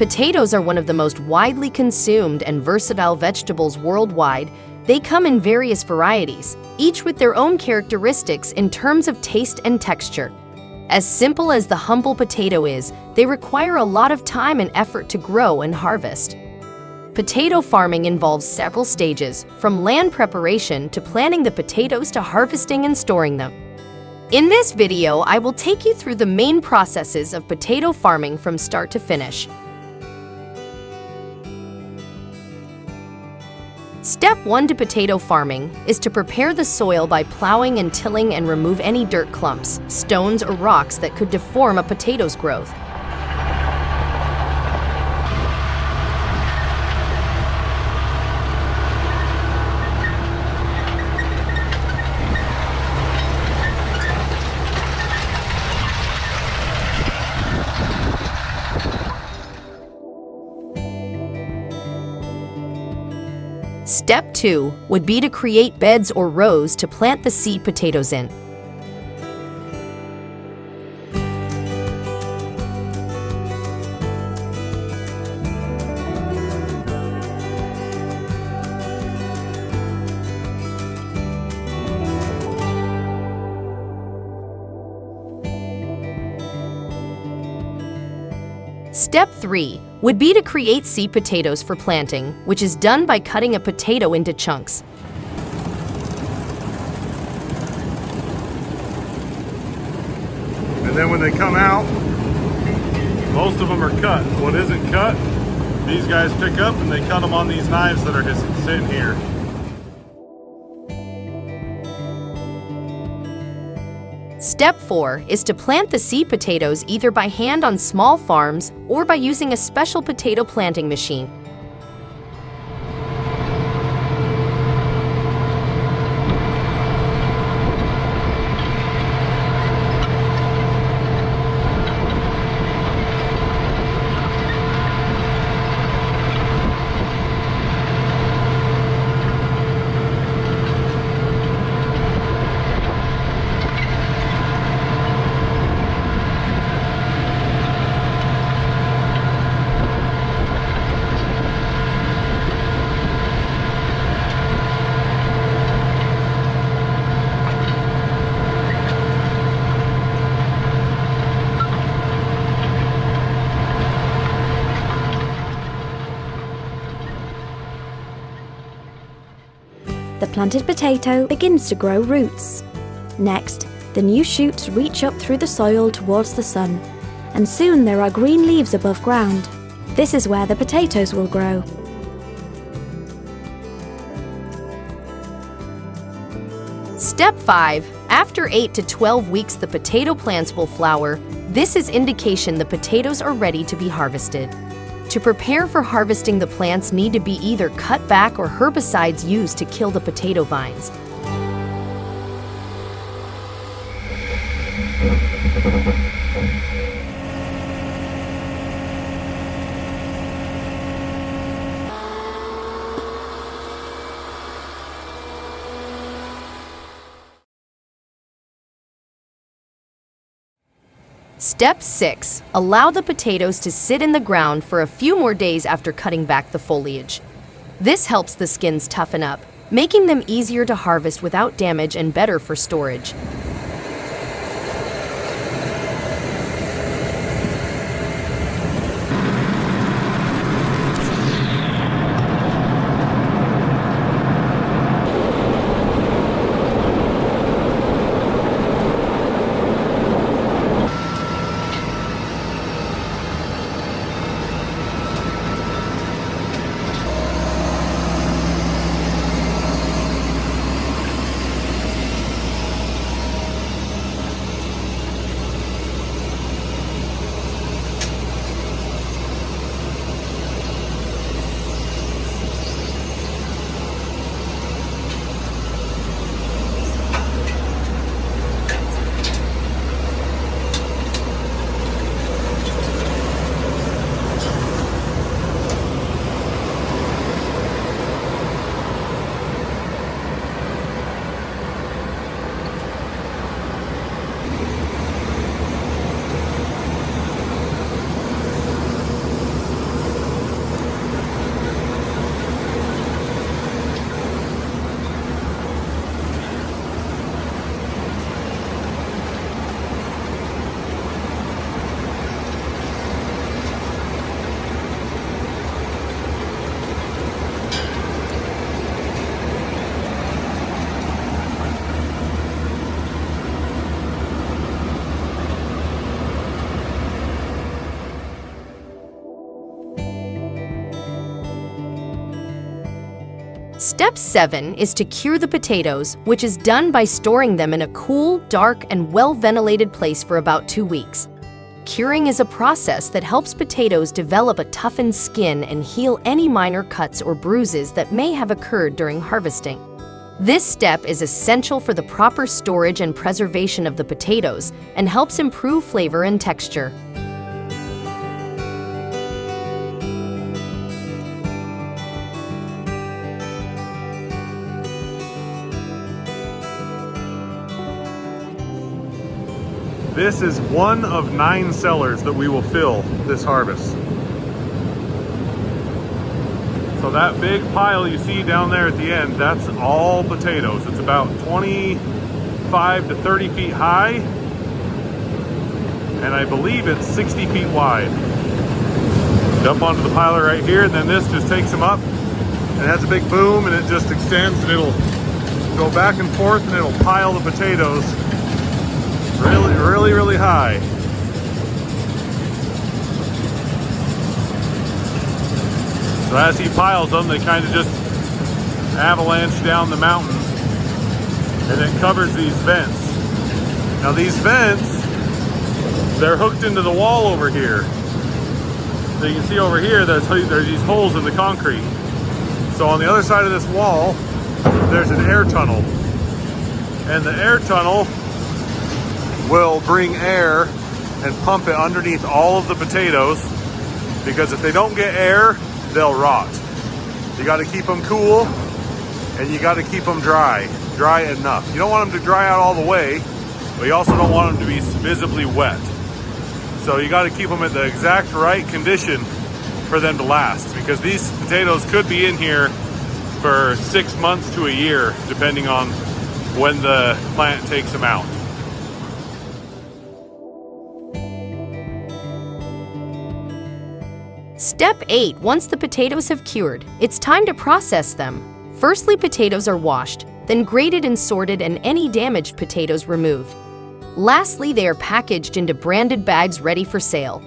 Potatoes are one of the most widely consumed and versatile vegetables worldwide. They come in various varieties, each with their own characteristics in terms of taste and texture. As simple as the humble potato is, they require a lot of time and effort to grow and harvest. Potato farming involves several stages, from land preparation to planting the potatoes to harvesting and storing them. In this video, I will take you through the main processes of potato farming from start to finish. Step 1 to potato farming is to prepare the soil by plowing and tilling and remove any dirt clumps, stones, or rocks that could deform a potato's growth. Step 2 would be to create beds or rows to plant the seed potatoes in. Step 3 would be to create seed potatoes for planting, which is done by cutting a potato into chunks. And then when they come out, most of them are cut. What isn't cut, these guys pick up and they cut them on these knives that are just sitting here. Step 4 is to plant the seed potatoes either by hand on small farms or by using a special potato planting machine. The planted potato begins to grow roots. Next, the new shoots reach up through the soil towards the sun, and soon there are green leaves above ground. This is where the potatoes will grow. Step 5. After 8 to 12 weeks, the potato plants will flower. This is indication the potatoes are ready to be harvested. To prepare for harvesting, the plants need to be either cut back or herbicides used to kill the potato vines. Step 6. Allow the potatoes to sit in the ground for a few more days after cutting back the foliage. This helps the skins toughen up, making them easier to harvest without damage and better for storage. Step 7 is to cure the potatoes, which is done by storing them in a cool, dark, and well-ventilated place for about 2 weeks. Curing is a process that helps potatoes develop a toughened skin and heal any minor cuts or bruises that may have occurred during harvesting. This step is essential for the proper storage and preservation of the potatoes and helps improve flavor and texture. This is one of 9 cellars that we will fill this harvest. So that big pile you see down there at the end, that's all potatoes. It's about 25 to 30 feet high, and I believe it's 60 feet wide. Dump onto the piler right here, and then this just takes them up, and it has a big boom, and it just extends, and it'll go back and forth, and it'll pile the potatoes really high. So as he piles them, they kind of just avalanche down the mountain, and it covers these vents. Now these vents, they're hooked into the wall over here. So you can see over here, there's these holes in the concrete. So on the other side of this wall, there's an air tunnel. And the air tunnel will bring air and pump it underneath all of the potatoes, because if they don't get air, they'll rot. You got to keep them cool, and you got to keep them dry enough. You don't want them to dry out all the way, but you also don't want them to be visibly wet. So you got to keep them at the exact right condition for them to last, because these potatoes could be in here for 6 months to a year, depending on when the plant takes them out. Step 8. Once the potatoes have cured, it's time to process them. Firstly, potatoes are washed, then graded and sorted, and any damaged potatoes removed. Lastly, they are packaged into branded bags ready for sale.